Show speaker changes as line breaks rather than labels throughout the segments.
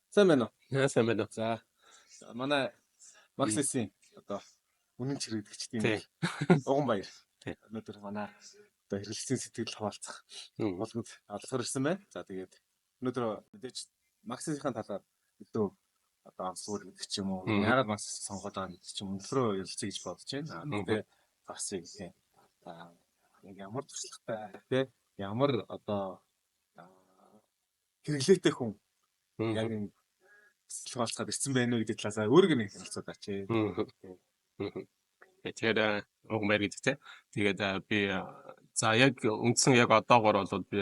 Сайн байна уу?
Сайн байна уу?
За манай Максисийн одоо үнэн чирэгдэгчдийн
Тий.
Уган баяр.
Тий.
Өнөөдөр манай одоо хэрэглэсэн сэтгэл хаваалцах
Мгм.
болгонд алхар ирсэн байна. За тэгээд өнөөдөр мэдээж Максисийн талаар илүү одоо онцлог гэдэг ч юм уу. Яагаад Максис сонгоод байгаа гэдэг ч юм өнөөдрөө ярилцъя гэж бодож байна. Тэгтээ бас тийм. Яг ямар туршлагатай тий ямар одоо хэрэглээтэй хүн яг
Мгм.
энэ сэтгэл хаваалцахад ирсэн байна уу гэдэг талаас өөрөөр нэг хэлцүүлээч.
Мгм. Тэгэхээр уг маяг гэдэг те. Тэгээд би за яг үндсэн яг одоогор бол би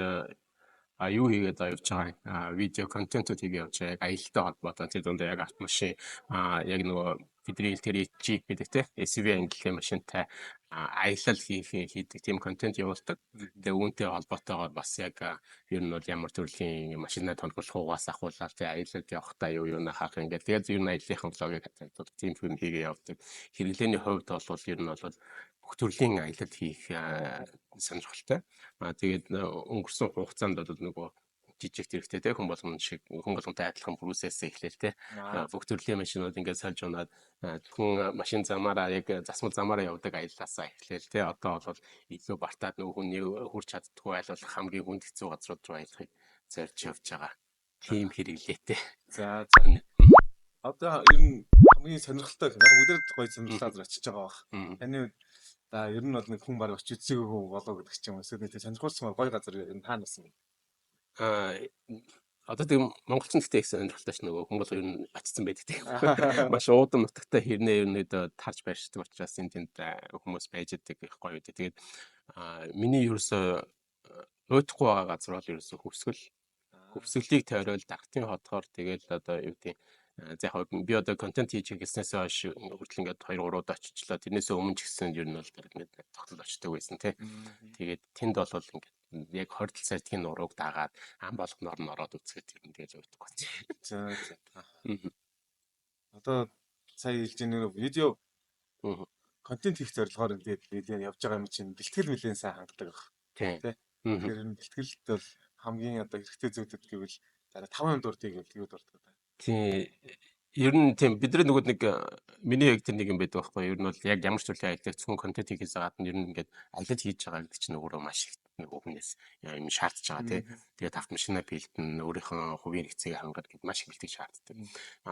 юу хийгээд явж байгаа видео контентууд хийгээд явж байгаа. Яг аялалтай холбоотой тэр дундаа яг автомашин яг нөгөө бидний тэр Jeep гэдэг те SUV ангиллын машинтай аялал хийдэг тийм контент явуулдаг. Тэгээ үүнтэй холбоотойгоор бас яг ер нь бол ямар төрлийн машинаа тонхоглохугаас ахуулаад тэгээ аялалд явахдаа юу нахах ингээд тэгээд ер нь аяллахын влогийг хатагддаг тийм юм хийгээ явдаг. Хэрэглээний хувьд бол ер нь бол бүх төрлийн аялал хийх сонирхолтой. Тэгээд өнгөрсөн хугацаанд бол нөгөө жижиг хэрэгтэй те хүн болгонтой адилхан брусээс эхлэв те бүх төрлийн машинууд ингээд сольж унаад хүн машин замаараа яг засмал замаараа явдаг аяллаасаа эхлэв те одоо бол илүү бартаад нөгөө хүний хурч чаддгүй айлуулах хамгийн хүнд хэцүү газрууд руу аялахыг зорж явж байгаа тийм хэрэглээтэй.
За одоо ер нь хамгийн сонирхолтой яг бүгдээр гоё сонирхолтой газар очиж байгаа бах. Таны за ер нь бол нэг хүн баг очиж үзээгүй болоо гэдэг ч юм уу. Эсвэл нэг сонирхолтой гоё газар ер нь таана басан.
Одоо тийм монголчин гэхдээ их сонирхолтой ч нөгөө хүн бол ер нь очсон байдаг тийм. Маш уудан нутагтай хэрнээ ер нь тарж байршдаг учраас энэ тэнд хүмүүс байж идэг их гоё үү. Тэгээд миний ерөөсөө уйтахгүй байгаа газар бол ерөөсөө хөвсгөлийг тойрол дагтын хотгоор тэгээд одоо юу гэдэг за яг би одоо контент хийж гэснээс хойш хүртэл ингээд 2 3 удаа очичлаа. Тэрнээс өмнө ч гэсэн ер нь бол ингээд тогтол очдог байсан тий. Тэгээд тэнд бол ингээд яг хордол сайтгийн нурууг дагаад ам болгоноор нь ороод үзэхэд ер нь тэгээд уйдах гэж.
За. Одоо сая хэлж байгаа видео контент хийх зорилгоор ингээд видео явж байгаа юм чинь бэлтгэл нэлээд сайн хангадаг баг.
Тий.
Тэгэхээр энэ бэлтгэлд бол хамгийн одоо хэрэгтэй зүйлүүд гэвэл дараа 5 дурдыг юу дурддаг.
Тий. Ер нь тийм бидний нөгөө нэг миний яг тэр нэг юм байдаг байхгүй ер нь бол яг ямар ч төрлийн аялал зөвхөн контент хийхээс гадна ер нь ингээд аялал хийж байгаа гэдэг чинь өөрөө маш их нөгөө хүнээс юм шаардж байгаа тий. Тэгээд автомашина бэлдэн өөрийнхөө хувийн хэцээг хангах гэдэг маш их бэлтгэж шаарддаг.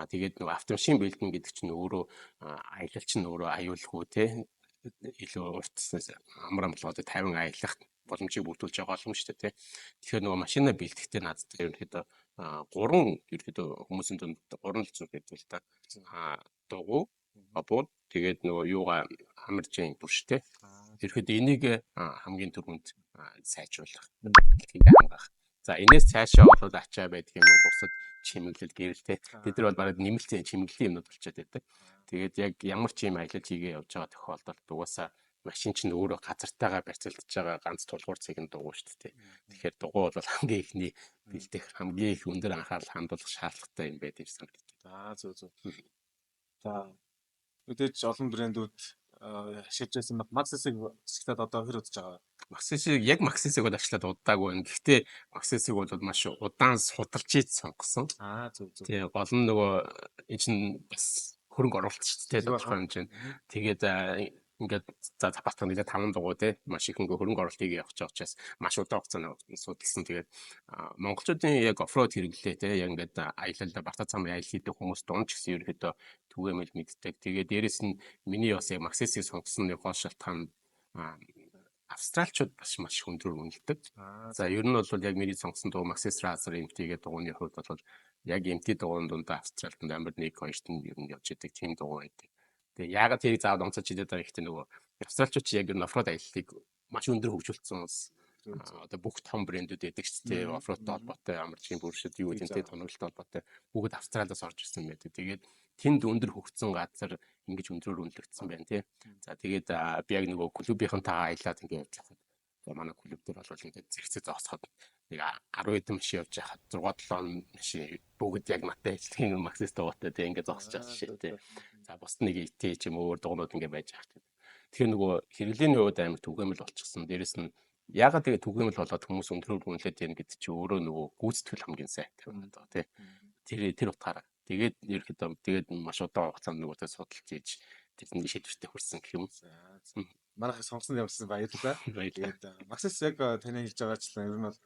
Тэгээд нөгөө автомашин бэлдэн гэдэг чинь өөрөө аялал чинь өөрөө аюулгүй тий. Илүү уртснаас амар болгоод 50 аялах боломжийг бүрдүүлж байгаа юм шүү дээ тий. Тэгэхээр нөгөө машина бэлтгэхдээ нааддаг ерөнхийдөө 3 ерөөдөө хүмүүсийн дунд 3 л зүйл гэдэг л та. Дугуй, бабууд тэгээд нөгөө юугаа хамаржийн турштэй. Ерөөдөө энийг хамгийн түрүүнд сайжруулах, хангах. За энэс цаашаа болоод ачаа байдаг юм уу бусад чимэглэл гэрэлтэй. Тэд нар бол бараг нэмэлт чимэглэлийн юмнууд болчиход байдаг. Тэгээд яг ямар ч юм аялал хийгээ явж байгаа тохиолдолд угаасаа машин чинь өөрөө газартаагаа барьцаалтж байгаа ганц тулгуур цэгийн дугуй шүү дээ. Тэгэхээр дугуй бол хамгийн ихний бэлдэх хамгийн их өндөр анхаарал хандуулах шаардлагатай юм байдаг юм санагдаж
байна. Зөв. За мэдээж олон брэндүүд ашиглаж байсан Maxis-ыг ашиглаад одоо хэр удаж байгаа.
Maxis-ыг бол ашиглаад удаагүй байна. Гэхдээ Maxis-ыг бол маш удаан судалж ийж сонгосон.
Зөв.
Тэгээ гол нь нөгөө энэ чинь бас хөрөнгө оруулалт шүү дээ тодорхой хэмжээнд. Тэгээд ингээд за запаатах нэг 5 дугуй те маш их хөрөнгө оруулалтыг явуулж байгаа учраас маш удаан хугацаанд судалсан. Тэгээд монголчуудын яг оффроуд хэрэглээ те яг ингээд аялалда барта замын аялал хийдэг хүмүүс дунд ч гэсэн ерөөдөө түгээмэл мэддэг. Тэгээд дээрэс нь миний бас яг Maxis-ийг сонгосон нэг гол шалтгаан австралчууд бас маш хөндрөөр үнэлдэг. За ер нь бол яг миний сонгосон дугуй Maxis Razer MT гэдэг дугуйны хувьд бол яг MT дугуйн дунд австралид амар 1 2 тэн ер нь явж идэг тийм дугуй байдаг. Тэгээ яагаад тэрийг заавал онцолж идэх байгаа гэхдээ нөгөө австралчууд чи яг ер нь оффроуд аяллыг маш өндөр хөгжүүлсэн улс. Одоо бүх том брэндүүд байдаг ч тийм оффроудтай холбоотой ямар ч юм бүршид юу гэдэнтэй тоноглолтой холбоотой бүгд австралиас орж ирсэн байдаг. Тэгээд тэнд өндөр хөгжсөн газар ингэж өндрөөр үнэлэгдсэн байна тий. За тэгээд би яг нөгөө клубийнхантайгаа аялаад ингэ явж байхад манай клуб дээр бол ингээд зэрэгцээ зогсоход нэг 10 хэдэн машин явж байхад 6-7 машин бүгд яг надтай ажиллагийн Maxis дугуйтай тий ингээд зогсож байгаа шээ тий. За бус нэг итэ ч юм өөр дугуйнууд ингээд байж байгаа. Тэгэхээр нөгөө хэрэглээний хувьд амар түгээмэл болчихсон. Дээрэс нь яагаад тэгээ түгээмэл болоод хүмүүс өндрөөр үнэлээд байна гэдэг чи өөрөө нөгөө гүйцэтгэл хамгийн сайн тавиад байгаа тий. тэр утгаараа. Тэгээд ерөөхдөө тэгээд маш удаан хугацаанд нөгөөдөө судалж ийж тэрний шийдвэртээ хүрсэн гэх юм.
За. Манайх сонгосон явуулсан баярлалаа.
Баярлалаа.
Тэгээд Максис яг таны хэлж байгаачлан ер нь бол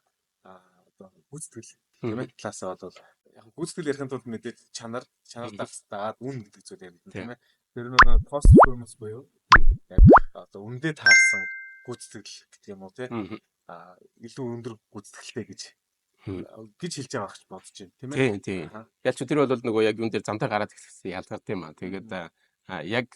одоо гүйцэтгэл тийм ээ талаасаа бол яг гүйцэтгэл ярихын тулд мэдээж чанар дагаад үн гэдэг зүйл ярина тийм ээ. Тэр нь бол cost performance буюу яг одоо үндэ таарсан гүйцэтгэл гэдэг юм уу тийм илүү өндөр гүйцэтгэлтэй гэж хэлж байгаа гэж бодож байна тийм ээ.
Тийм. Ялч тэр бол нөгөө яг юун дээр замтай гараад ирсэн ялгарт юм аа. Тэгээд яг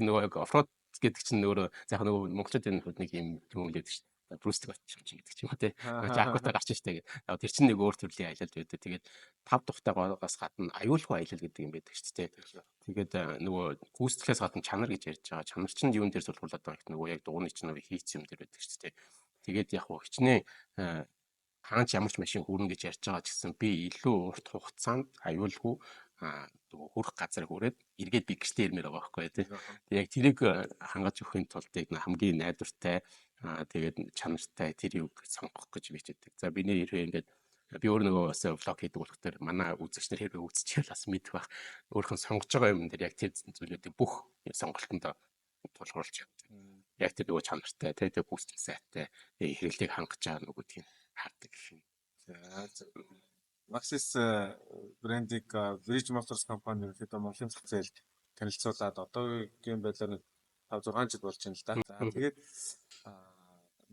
нөгөө оффроуд гэдэг чинь нөгөө заах нөгөө монголчууд энэ нэг юм юм үлээдэг шүү дээ. Брустик батчих гэдэг ч юм уу тий. Жакота гарч штэ гэдэг. Яг тэр чинь нэг өөр төрлийн аялал байдаг. Тэгээд 5 тухтайгоос гадна аюулгүй аялал гэдэг юм байдаг шүү дээ. Тэгээд нөгөө гүйцэтгэлээс гадна чанар гэж ярьж байгаа. Чанар чинь юун дээр тулгуурлаад байгаа гэх нөгөө яг дууны чинь нөгөө хийц юм дээр байдаг шүү дээ. Тэгээд яг хичнээн хаач ямар ч машин хүрнэ гэж ярьж байгаа ч гэсэн би илүү урт хугацаанд аюулгүй хүрэх газар хүрээд эргээд би гэртээ ирмээр байгаа байхгүй тий. Яг тэрийг хангаж өгөхийн тулд хамгийн найдвартай тэгээд чанартай тэр юг сонгох гэж бичээдэг. За биний хэрвээ ингээд би өөр нөгөө бас влог хийдэг болохоор манай үзэгчнэр хэрвээ үзчихвэл бас мэдэх байх. Өөрхөн сонгож байгаа юм дээр яг тэр зүйлүүдийг бүх сонголтонд тулгуурлаж явдаг. Яг тэр нөгөө чанартай тэгээд гүйцэтгэх сайтай хэрэглээг хангаж байгаа нөгөөдгийг хардаг гэх юм.
За Maxis брендийг Bridge Motors компани ерөнхийдөө Монголын зах зээлд танилцуулаад одоогийн байдлаар 5-6 жил болж байна л да. За тэгээд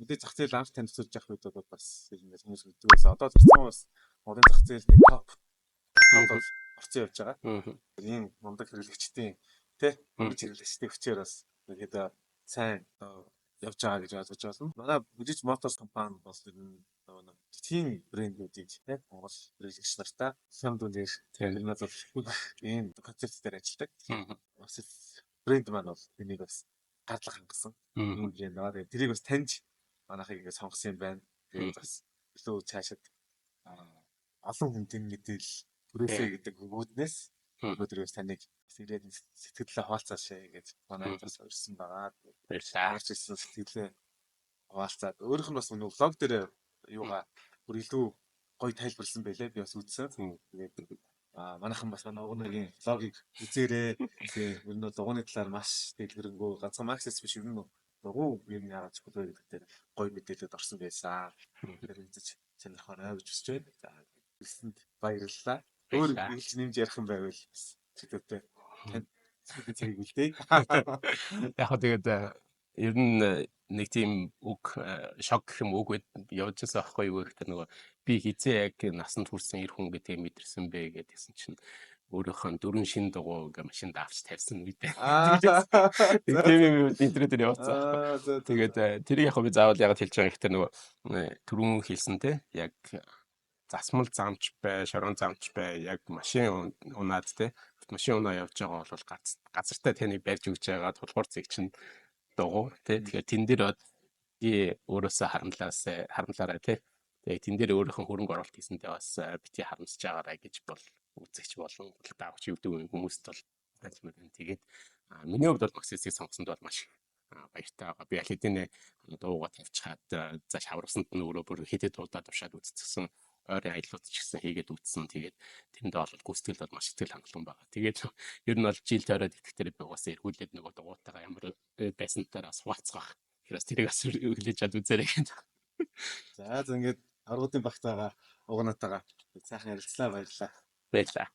мэдээ зах зээл анх танилцуулж явах үед бол бас хүмүүс мэддэгээс одоо зарцсан бас Монголын зах зээлний топ бол орцсон явж байгаа. Ийм мундаг хэрэглэгчдийн тий хэрэглэгчдийн хүчээр бас ерөнхийдөө сайн явж байгаа гэж ойлгож байна. Манай Bridge Motors компани бол нэг тийм брэндүүдийг яг Монгол хэрэглэгч нартай хямдуулж тэр нь бол ийм концепт дээр ажилладаг. Бас брэнд маань бол энийг бас гардлах хангасан юм байна. Тэгээд тэрийг бас таньж манайхыг ингэ сонгосон юм байна. Тэгээд бас илүү цаашид олон хүнтэй мэдээлэл түрээсэй гэдэг үүднээс өнөөдрөөс таныг ирээд сэтгэлдээ хуваалцаашаа гэж манай бас урьсан байгаа.
Баярлалаа.
Ирсэн сэтгэлээ хуваалцаад өөрийнх нь бас нөгөө влог дээр юугаа бүр илүү гоё тайлбарлсан байлээ. Би бас үзсэн. Тэгээд манайхан бас манай угныгийн влогийг үзээрэй. Тэгээд ер нь угны талаар маш дэлгэрэнгүй ганцхан Maxis биш ер нь угуу юм яагаад ч бүлээ гэдэг дээр гоё мэдээлэлд орсон байсан. Тэр үзэж сонирхорой гэж хүсэж байна. За хэлсэнд баярлалаа. Өөр хэлж нэмж ярих юм байвал чөлөөтэй танд зэрэг үлдээ.
Яг хөө тэгээд ер нь нэг тийм үг шок гэх юм үг явж байгаа байхгүй юу гэхээр нөгөө би хизээ яг насанд хүрсэн эр хүн гэдэг мэдэрсэн бэ гэдгийгсэн чинь өөрийнхөө дөрвөн шин дугуй гэ машинд авч тавьсан үедээ. Тийм юм интернет дээр явуулсан. Тэгээд тэрийг яг би заавал яг хэлж байгаа гэхээр нөгөө түрүүн хэлсэн те яг засмал замч бай, шорон замч бай, яг машин унаад те машин унаа явж байгаа бол газартай таныг барьж өгч байгаа тулгуур зэг чинь дугуй те тэгэхээр тэн дээр би өөрөөсөө харамлаарай те тэгээд тэн дээр өөрийнхөө хөрөнгө оруулалт хийсэндээ бас бити харамсаж байгаарай гэж бол үзэгч болон даавч юудаг хүмүүст бол тэгээд миний хувьд бол Maxis-ийг сонгосонд бол маш баяртай байгаа. Би аль хэдийн дуугаа тавьчихад за шаврсанд нь өөрөө бүр хэдэд дуудаад авшаад үзчихсэн. Ойрын аяллууд ч гэсэн хийгээд үтсэн. Тэгээд тэрэндээ бол гүйцэтгэл бол маш сэтгэл хангалуун байгаа. Тэгээд ер нь бол жил тойроод итгэхээр би угаасаа эргүүлээд нөгөө дугуйтайгаа ямар байсан тараас хуваалцах. Тэрээс тэрийг бас хүлээж чад үзээрэй гэдэг.
За ингээд аргуудын багтаага угнаатайгаа сайхан ярилцлаа баярлалаа.
Баярлалаа.